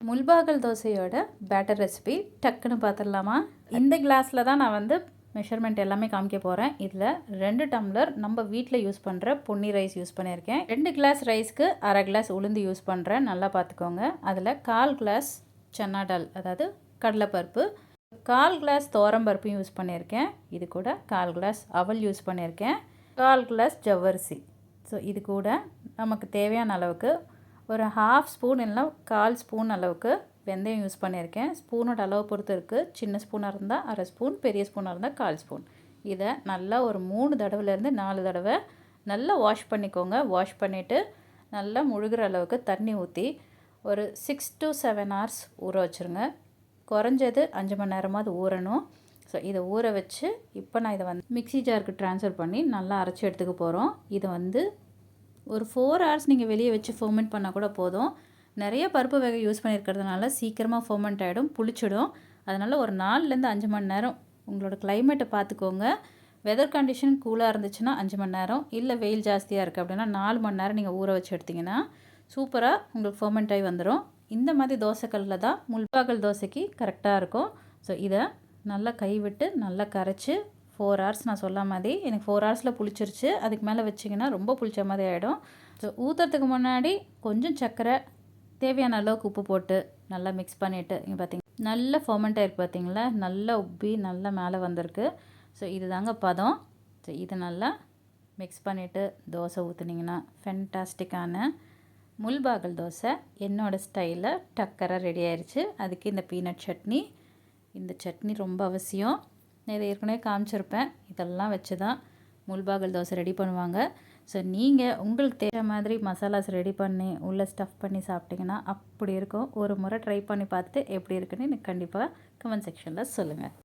Mulbagal தோசையோட batter recipe டக்குன்னு பார்த்துடலாமா? இந்த கிளாஸில் தான் நான் மெஷர்மெண்ட் எல்லாமே காமிக்க போகிறேன். இதில் 2 டம்ளர் நம்ம வீட்டில் யூஸ் பண்ணுற பொன்னி ரைஸ் யூஸ் பண்ணியிருக்கேன். 2 கிளாஸ் ரைஸ்க்கு அரை கிளாஸ் உளுந்து யூஸ் பண்ணுறேன். நல்லா பார்த்துக்கோங்க. அதில் 1/4 கிளாஸ் சன்னா டால், அதாவது கடலைப்பருப்பு, 1/4 கிளாஸ் துவரம்பருப்பும் யூஸ் பண்ணியிருக்கேன். இது கூட 1/4 கிளாஸ் அவல் யூஸ் பண்ணியிருக்கேன். 1/4 கிளாஸ் ஜவ்வரிசி. ஸோ இது கூட நமக்கு தேவையான அளவுக்கு ஒரு 1/2 ஸ்பூன் இல்லைனா 1/4 ஸ்பூன் அளவுக்கு வெந்தயம் யூஸ் பண்ணியிருக்கேன். ஸ்பூனோட அளவு பொறுத்து இருக்குது. சின்ன ஸ்பூனாக இருந்தால் அரை ஸ்பூன், பெரிய ஸ்பூனாக இருந்தால் 1/4 ஸ்பூன். இதை நல்லா ஒரு 3 தடவைலேருந்து 4 தடவை நல்லா வாஷ் பண்ணிக்கோங்க. வாஷ் பண்ணிவிட்டு நல்லா முழுகிற அளவுக்கு தண்ணி ஊற்றி ஒரு 6 to 7 hours ஊற வச்சுருங்க. குறைஞ்சது 5 மணி நேரமாவது ஊறணும். ஸோ இதை ஊற வச்சு இப்போ நான் இதை மிக்ஸி ஜாருக்கு ட்ரான்ஸ்ஃபர் பண்ணி நல்லா அரைச்சி எடுத்துக்க போகிறோம். இதை ஒரு 4 hours நீங்கள் வெளியே வச்சு ஃபர்மெண்ட் பண்ணால் கூட போதும். நிறைய பருப்பு வகை யூஸ் பண்ணியிருக்கிறதுனால சீக்கிரமாக ஃபர்மெண்ட் ஆகிடும், புளிச்சிடும். அதனால் ஒரு 4லேருந்து 5 மணி நேரம் உங்களோட கிளைமேட்டை பார்த்துக்கோங்க. வெதர் கண்டிஷன் கூலாக இருந்துச்சுன்னா 5 மணி நேரம், இல்லை வெயில் ஜாஸ்தியாக இருக்குது அப்படின்னா 4 மணி நேரம் நீங்கள் ஊற வச்சு எடுத்திங்கன்னா சூப்பராக உங்களுக்கு ஃபர்மெண்ட் ஆகி வந்துடும். இந்த மாதிரி தோசைக்கல்லில் தான் முல்பாகல் தோசைக்கு கரெக்டாக இருக்கும். ஸோ இதை நல்லா கைவிட்டு நல்லா கரைச்சி 4 hours நான் சொல்ல மாதிரி எனக்கு 4 hours புளிச்சிருச்சு. அதுக்கு மேலே வச்சிங்கன்னா ரொம்ப புளிச்ச மாதிரி ஆகிடும். ஸோ ஊற்றுறதுக்கு முன்னாடி கொஞ்சம் சர்க்கரை, தேவையான அளவுக்கு உப்பு போட்டு நல்லா மிக்ஸ் பண்ணிவிட்டு இங்கே பார்த்தீங்கன்னா நல்ல ஃபர்மெண்ட் ஆகிருக்கு. பார்த்தீங்களா, நல்லா உப்பி நல்லா மேலே வந்திருக்கு. ஸோ இது தாங்க பதம். ஸோ இதை நல்லா மிக்ஸ் பண்ணிவிட்டு தோசை ஊற்றுனீங்கன்னா ஃபென்டாஸ்டிக்கான முல்பாகல் தோசை என்னோடய ஸ்டைலில் டக்கராக ரெடி ஆயிடுச்சு. அதுக்கு இந்த பீனட் சட்னி, இந்த சட்னி ரொம்ப அவசியம். நான் இதை ஏற்கனவே காமிச்சிருப்பேன். இதெல்லாம் வச்சு தான் முல்பாகல் தோசை ரெடி பண்ணுவாங்க. ஸோ நீங்கள் உங்களுக்கு தேவை மாதிரி மசாலாஸ் ரெடி பண்ணி உள்ளே ஸ்டஃப் பண்ணி சாப்பிட்டிங்கன்னா அப்படி இருக்கும். ஒரு முறை ட்ரை பண்ணி பார்த்துட்டு எப்படி இருக்குன்னு எனக்கு கண்டிப்பாக கமெண்ட் செக்ஷனில் சொல்லுங்கள்.